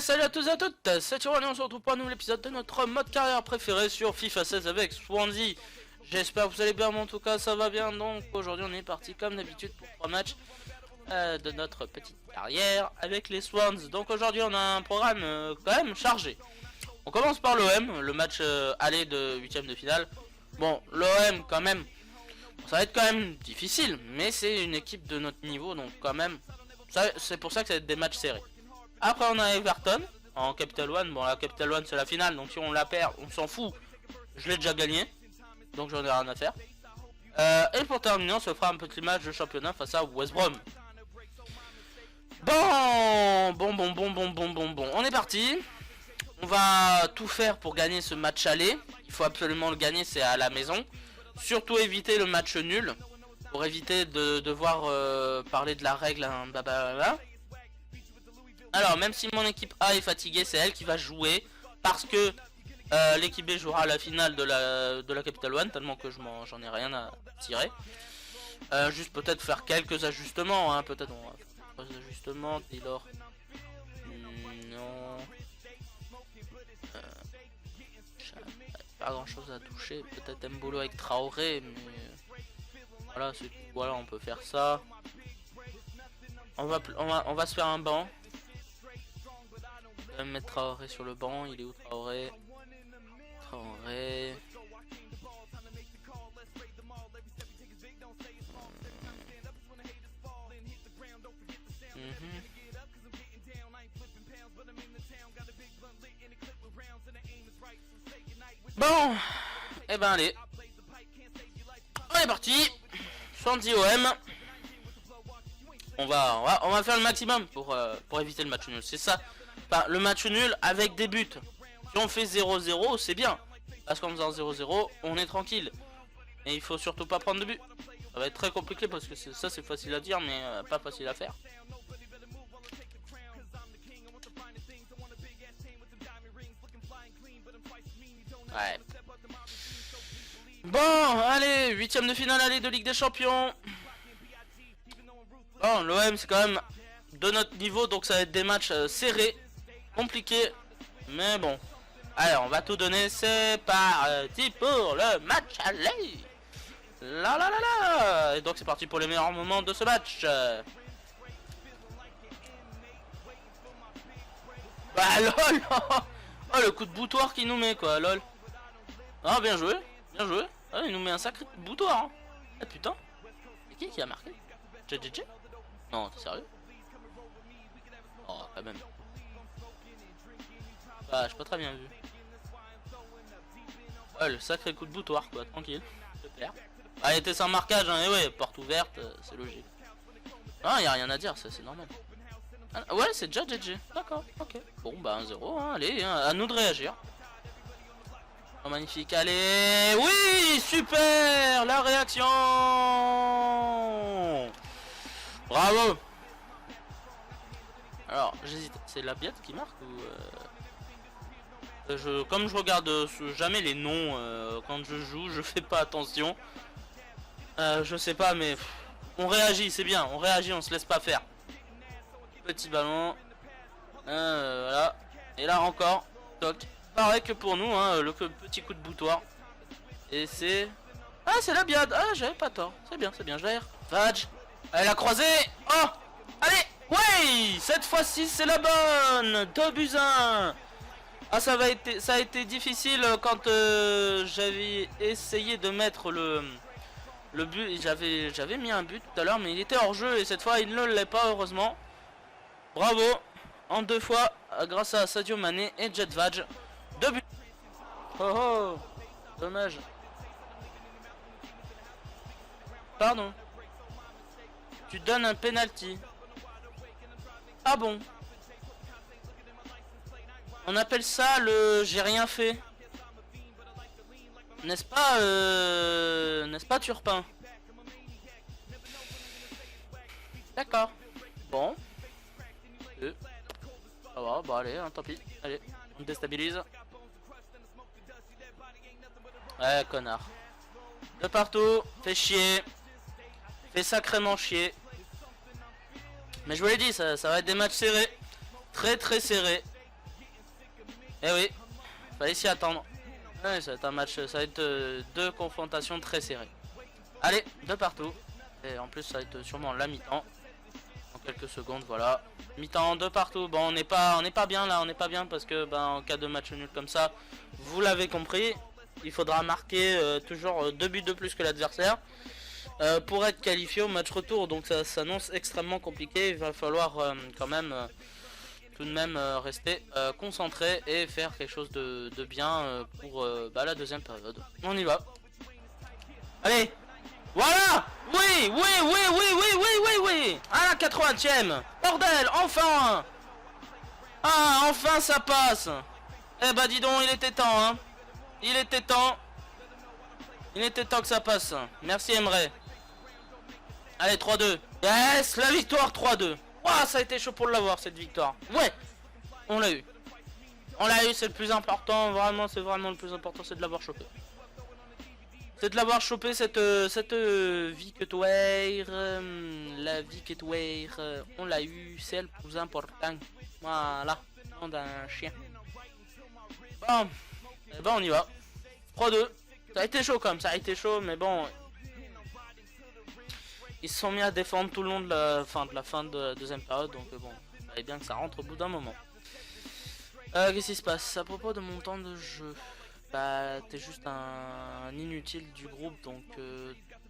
Salut à tous et à toutes, c'est Tyron et on se retrouve pour un nouvel épisode de notre mode carrière préféré sur FIFA 16 avec Swansea. J'espère que vous allez bien, mais en tout cas ça va bien. Donc aujourd'hui on est parti comme d'habitude pour 3 matchs de notre petite carrière avec les Swans. Donc aujourd'hui on a un programme quand même chargé. On commence par l'OM, le match aller de 8ème de finale. Bon, l'OM quand même, ça va être quand même difficile, mais c'est une équipe de notre niveau, donc quand même, c'est pour ça que ça va être des matchs serrés. Après on a Everton en Capital One. Bon, la Capital One c'est la finale, donc si on la perd on s'en fout, je l'ai déjà gagné, donc j'en ai rien à faire. Et pour terminer on se fera un petit match de championnat face à West Brom. Bon, on est parti. On va tout faire pour gagner ce match aller. Il faut absolument le gagner, c'est à la maison. Surtout éviter le match nul, pour éviter de devoir parler de la règle, hein, blablabla. Alors même si mon équipe A est fatiguée, c'est elle qui va jouer, parce que l'équipe B jouera la finale de la Capital One, tellement que j'en ai rien à tirer. Juste peut-être faire quelques ajustements, hein, peut-être on va faire quelques ajustements, Taylor. Non. Pas grand chose à toucher, peut-être Mbolo avec Traoré, mais voilà, voilà, on peut faire ça. On va se faire un banc. On va mettre Traoré sur le banc. Il est où Traoré? Traoré. Bon, et ben allez, on est parti. 70 OM. On va faire le maximum pour éviter le match nul. C'est ça. Enfin, le match nul avec des buts. Si on fait 0-0, c'est bien. Parce qu'en faisant 0-0, on est tranquille. Et il faut surtout pas prendre de but. Ça va être très compliqué parce que ça c'est facile à dire, mais pas facile à faire. Ouais. Bon, allez, 8ème de finale, allez, de Ligue des Champions. Bon, l'OM c'est quand même de notre niveau, donc ça va être des matchs serrés, compliqués, mais bon. Allez, on va tout donner, c'est parti pour le match, allez. La la la la. Et donc c'est parti pour les meilleurs moments de ce match. Bah lol. Oh, le coup de boutoir qu'il nous met quoi, lol. Ah, bien joué, bien joué. Ah, il nous met un sacré coup de boutoir, hein. Ah putain, c'est qui a marqué? JJJ? Non, t'es sérieux? Oh, quand même. Ah, j'ai pas très bien vu. Ouais, le sacré coup de boutoir, quoi, tranquille. Super. Ah, il était sans marquage, hein, et ouais, porte ouverte, c'est logique. Ah, y a rien à dire, ça, c'est normal. Ah, ouais, c'est déjà JJ. D'accord, ok. Bon, bah, 1-0, hein, allez, hein, à nous de réagir. Oh, magnifique, allez. Oui, super, la réaction. Bravo. Alors j'hésite, c'est la Biette qui marque ou comme je regarde jamais les noms quand je joue, je fais pas attention. Je sais pas, mais on réagit, c'est bien, on réagit, on se laisse pas faire. Petit ballon, voilà. Et là encore, toc. Pareil que pour nous, hein, le petit coup de boutoir. Et c'est... Ah, c'est la Biade. Ah, j'avais pas tort. C'est bien, je l'air. Vadj. Elle a croisé. Oh, allez. Oui, cette fois-ci c'est la bonne. 2-1. Ah, ça a été difficile quand j'avais essayé de mettre le but. J'avais mis un but tout à l'heure, mais il était hors jeu et cette fois il ne l'est pas, heureusement. Bravo. En 2 fois grâce à Sadio Mané et Jet Vadj. 2 buts. Oh oh, dommage. Pardon. Tu donnes un penalty. Ah bon? On appelle ça le j'ai rien fait. N'est-ce pas Turpin? D'accord. Bon. Ça va, bah allez, hein, tant pis. Allez, on déstabilise. Ouais, connard. De partout, fait chier. Fait sacrément chier. Mais je vous l'ai dit, ça va être des matchs serrés. Très serrés. Eh oui, fallait s'y attendre. Ouais, ça va être un match, ça va être deux confrontations très serrées. Allez, de partout. Et en plus ça va être sûrement la mi-temps. En quelques secondes, voilà. Mi-temps de partout. Bon, on n'est pas bien là, on n'est pas bien parce que en cas de match nul comme ça, vous l'avez compris, il faudra marquer toujours 2 buts de plus que l'adversaire pour être qualifié au match retour. Donc ça s'annonce extrêmement compliqué. Il va falloir quand même tout de même rester concentré et faire quelque chose de bien pour la deuxième période. On y va. Allez. Voilà. Oui. À la 80e. Bordel, enfin. Ah, enfin ça passe. Eh bah dis donc, il était temps, hein. Il était temps que ça passe. Merci Emre. Allez, 3-2. Yes, la victoire 3-2. Ouah, ça a été chaud pour l'avoir cette victoire. Ouais, on l'a eu. On l'a eu, c'est le plus important. Vraiment, c'est vraiment le plus important, c'est de l'avoir chopé. C'est de l'avoir chopé cette victoire. La victoire, on l'a eu, c'est le plus important. Voilà, nom d'un chien. Bon, et ben on y va. 3-2. Ça a été chaud comme ça a été chaud, mais bon. Ils se sont mis à défendre tout le long de la fin de la deuxième période, donc bon, il fallait bien que ça rentre au bout d'un moment. Qu'est-ce qui se passe? À propos de mon temps de jeu, bah t'es juste un inutile du groupe, donc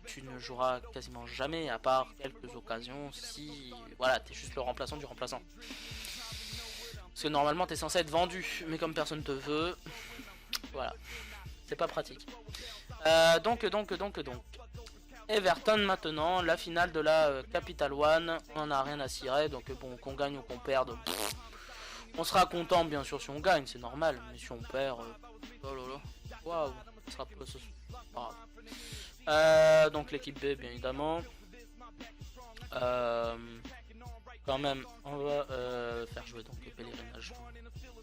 tu ne joueras quasiment jamais, à part quelques occasions, si voilà, t'es juste le remplaçant du remplaçant. Parce que normalement t'es censé être vendu, mais comme personne te veut, voilà, c'est pas pratique. Donc. Everton maintenant, la finale de la Capital One, on en a rien à cirer, donc bon, qu'on gagne ou qu'on perde, on sera content bien sûr si on gagne, c'est normal, mais si on perd, oh là là, waouh, ça sera pas grave. Donc l'équipe B bien évidemment, quand même, on va faire jouer donc le pèlerinage.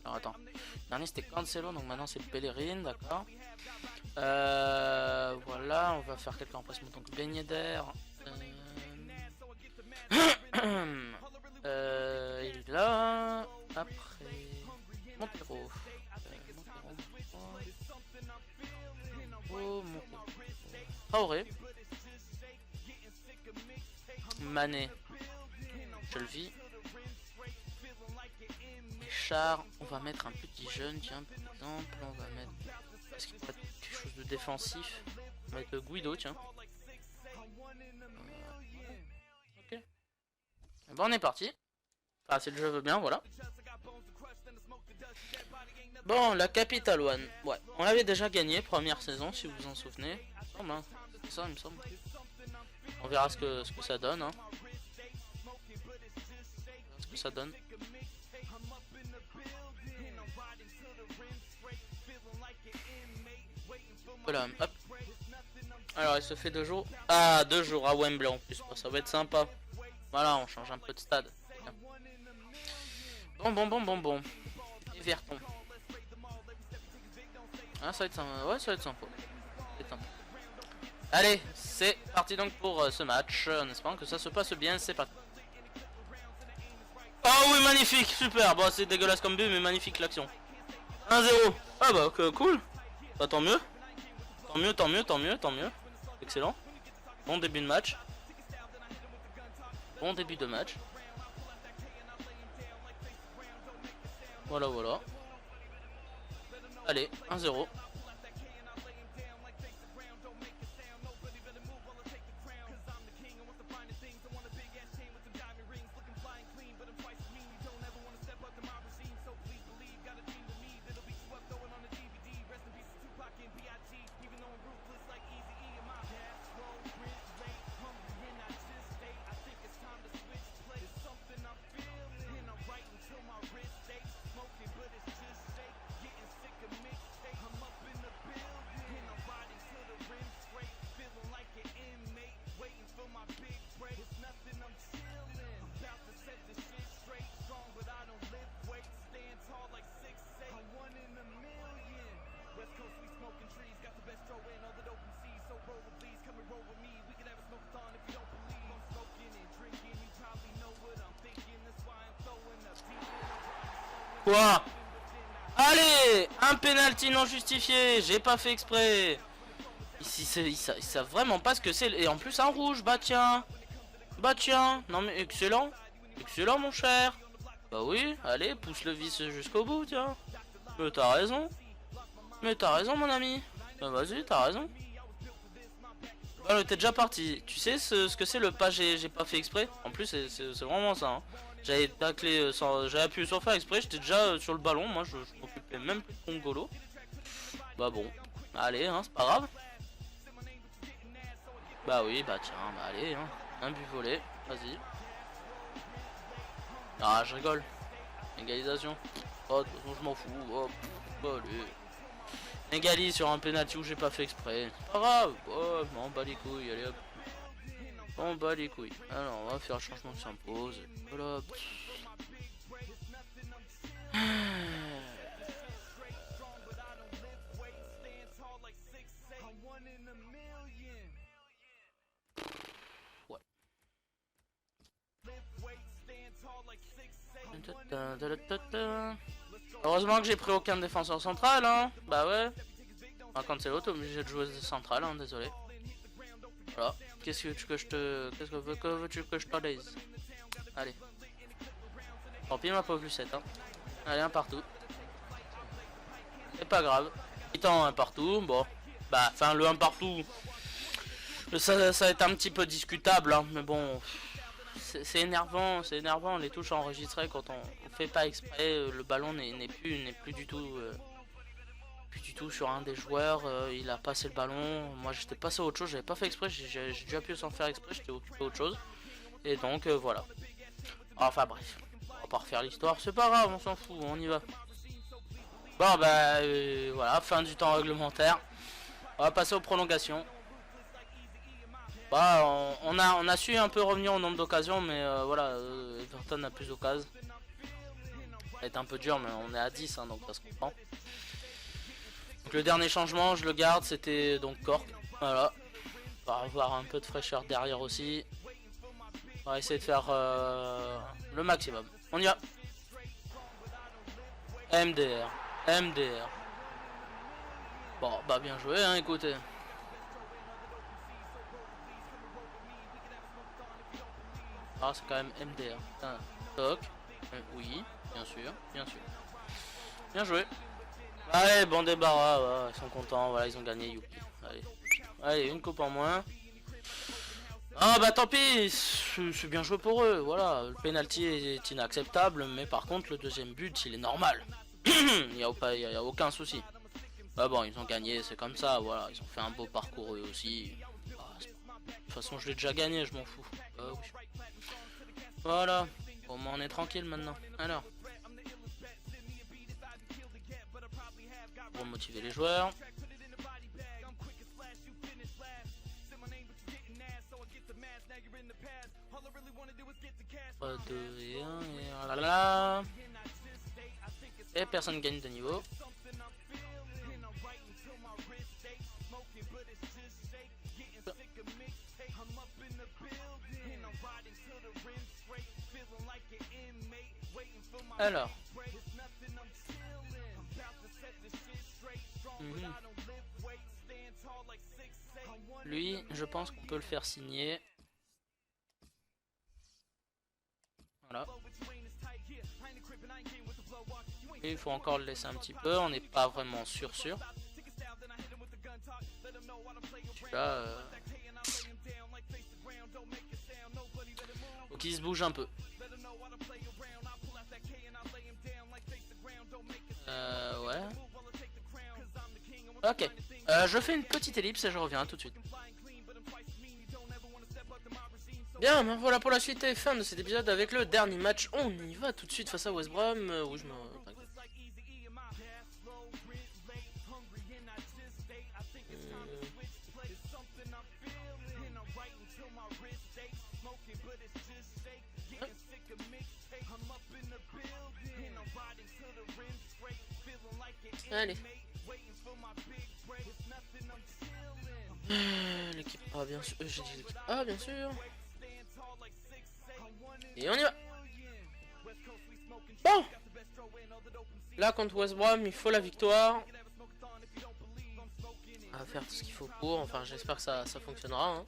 Alors attends, le dernier c'était Cancelo, donc maintenant c'est Bellerin, d'accord. Voilà, on va faire quelques remplacements. Donc Ben Yedder, il est là. Après Montero, Traoré, Mané, je le vis. Char, on va mettre un petit jeune, tiens, par exemple, on va mettre. Est-ce qu'il y a quelque chose de défensif? On va mettre Guido, tiens. Ok. Bon, on est parti. Ah, si le jeu veut bien, voilà. Bon, la Capital One. Ouais, on l'avait déjà gagné, première saison, si vous vous en souvenez. Oh, ben, c'est ça, il me semble. On verra ce que ça donne. Hein. Ce que ça donne. Voilà, hop. Alors, il se fait 2 jours. Ah, 2 jours à Wembley en plus. Ça va être sympa. Voilà, on change un peu de stade. Bon. Everton. Ah, ça va être sympa. Ouais, ça va être sympa. Allez, c'est parti donc pour ce match. En espérant que ça se passe bien. C'est parti. Oh oui, magnifique, super. Bon, c'est dégueulasse comme but, mais magnifique l'action. 1-0. Ah bah, cool. Bah, tant mieux. Tant mieux. Excellent. Bon début de match. Voilà. Allez, 1-0. quoi? Allez, un penalty non justifié, j'ai pas fait exprès. Ici, ils savent vraiment pas ce que c'est. Et en plus, un rouge, bah tiens. Bah tiens, non mais excellent. Excellent, mon cher. Bah oui, allez, pousse le vis jusqu'au bout, tiens. Mais t'as raison. Mais t'as raison, mon ami. Bah vas-y, t'as raison. Bah t'es déjà parti. Tu sais ce que c'est le pas j'ai pas fait exprès? En plus, c'est vraiment ça. Hein. J'avais taclé j'avais appuyé sans faire exprès, j'étais déjà sur le ballon. Moi, je m'occupais même plus de Congolo. Bah bon, allez, hein, c'est pas grave. Bah oui, bah tiens, bah allez, hein. Un but volé, vas-y. Ah, je rigole. Égalisation. Oh, de toute façon, je m'en fous. Oh, bah allez. Égalise sur un penalty où j'ai pas fait exprès. C'est pas grave. Oh, je m'en bats les couilles, allez hop. On bat les couilles. Alors, on va faire le changement qui s'impose. Voilà. Ouais. Heureusement que j'ai pris aucun défenseur central, hein. Bah ouais. Enfin, quand c'est l'autre, obligé de jouer central, hein, désolé. Voilà. Qu'est-ce que veux-tu que je te dise? Allez. Tant pis, ma pauvre Lucette, hein. Allez, un partout. C'est pas grave. Étant un partout, bon. Bah, enfin, le un partout. Ça va être un petit peu discutable, hein, mais bon. C'est énervant, les touches enregistrées quand on fait pas exprès, le ballon n'est plus du tout sur un des joueurs, il a passé le ballon, moi j'étais passé à autre chose, j'avais pas fait exprès, j'ai dû appuyer sans faire exprès, j'étais occupé à autre chose, et donc voilà. Enfin bref, on va pas refaire l'histoire, c'est pas grave, on s'en fout, on y va. Bon bah voilà, fin du temps réglementaire, on va passer aux prolongations. Bah, on a su un peu revenir au nombre d'occasions, mais voilà, Everton a plus d'occasions. Ça va être un peu dur, mais on est à 10, hein, donc ça se comprend. Donc le dernier changement, je le garde, c'était donc Cork. Voilà. On va avoir un peu de fraîcheur derrière aussi. On va essayer de faire le maximum. On y va. MDR. MDR. Bon, bah bien joué, hein, écoutez. Ah, c'est quand même MDR. Toc. Oui, bien sûr, bien sûr. Bien joué. Allez, bon débarras, ouais, ils sont contents, voilà, ils ont gagné, youpi. Allez, allez, une coupe en moins. Ah bah tant pis, c'est bien joué pour eux, voilà. Le penalty est inacceptable, mais par contre le deuxième but, il est normal. Il n'y a aucun souci. Bah bon, ils ont gagné, c'est comme ça, voilà. Ils ont fait un beau parcours eux aussi. Ah, de toute façon, je l'ai déjà gagné, je m'en fous. Oui. Voilà, au moins on est tranquille maintenant. Alors, pour motiver les joueurs. Et 1 et là. Et personne gagne de niveau. Alors. Lui, je pense qu'on peut le faire signer. Voilà. Et il faut encore le laisser un petit peu, on n'est pas vraiment sûr. Là, faut qu'il se bouge un peu. Ouais. Ok. Je fais une petite ellipse et je reviens tout de suite. Bien, ben voilà pour la suite et fin de cet épisode avec le dernier match. On y va tout de suite face à West Brom. Où je me... Allez. L'équipe A, bien sûr. J'ai dit l'équipe A, bien sûr. Et on y va. Bon. Là contre West Brom, il faut la victoire. On va faire tout ce qu'il faut pour. Enfin, j'espère que ça fonctionnera. Hein.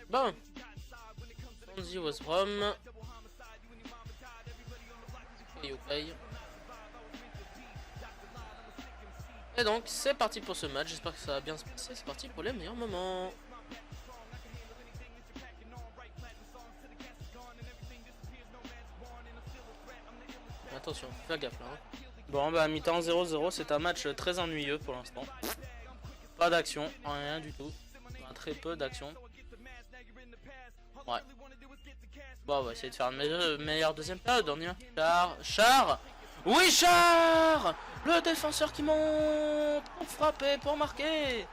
Bon. On dit West Brom. Et donc c'est parti pour ce match, j'espère que ça va bien se passer, c'est parti pour les meilleurs moments. Attention, fais gaffe là. Hein. Bon bah mi-temps 0-0, c'est un match très ennuyeux pour l'instant. Pas d'action, rien du tout. Enfin, très peu d'action. Ouais. Bon, on va essayer de faire une meilleure deuxième période, on y va. Char. Oui, Char. Le défenseur qui monte pour frapper, pour marquer.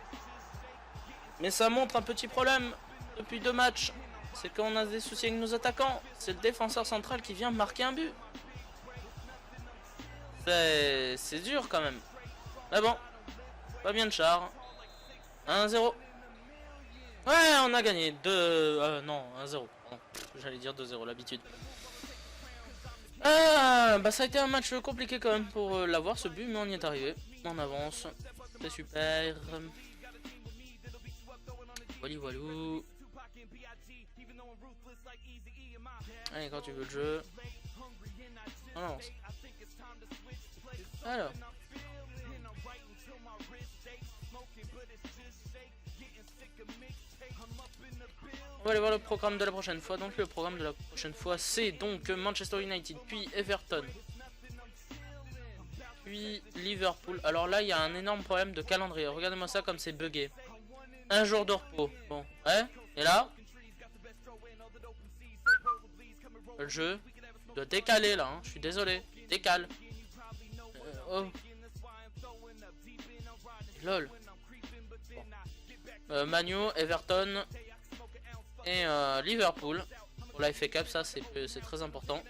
Mais ça montre un petit problème depuis 2 matchs. C'est qu'on a des soucis avec nos attaquants. C'est le défenseur central qui vient marquer un but. C'est dur quand même. Mais bon, pas bien de Char. 1-0. Ouais, on a gagné 2... non, 1-0. J'allais dire 2-0, l'habitude. Bah ça a été un match compliqué quand même pour l'avoir ce but, mais on y est arrivé. On avance. C'est super. Wally walou. Allez, quand tu veux le jeu. On avance. Alors. On va aller voir le programme de la prochaine fois. Donc le programme de la prochaine fois c'est donc Manchester United, puis Everton, puis Liverpool. Alors là il y a un énorme problème de calendrier. Regardez-moi ça comme c'est bugué. Un jour de repos. Bon, ouais. Et là le jeu doit décaler là. Hein. Je suis désolé. Décale. Oh. Lol. Bon. Manu, Everton et Liverpool pour la FA Cup, ça c'est très important.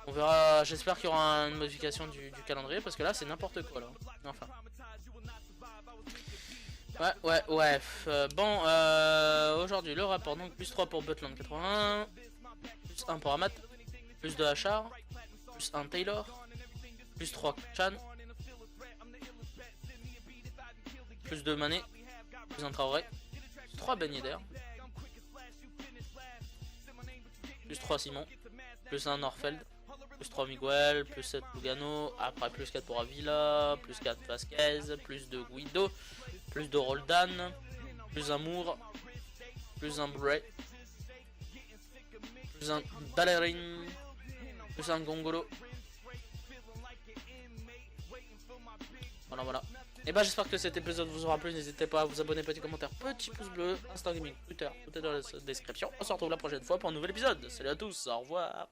On verra, j'espère qu'il y aura une modification du calendrier parce que là c'est n'importe quoi là. Enfin. Ouais. Bon, aujourd'hui le rapport donc plus 3 pour Butland 81, plus 1 pour Amat, plus 2 Achar, plus 1 Taylor, plus 3 Chan, plus 2 Mané, plus 1 Traoré, plus 3 Ben Yedder, plus 3 Simon, plus 1 Norfeld, plus 3 Miguel, plus 7 Lugano, après plus 4 pour Avila, plus 4 Vasquez, plus 2 Guido, plus 2 Roldan, plus 1 Moore, plus 1 Bray, plus 1 Ballerin, plus 1 Gongolo. Voilà. Et bah j'espère que cet épisode vous aura plu, n'hésitez pas à vous abonner, petit commentaire, petit pouce bleu, Instagram, Twitter, tout est dans la description. On se retrouve la prochaine fois pour un nouvel épisode. Salut à tous, au revoir.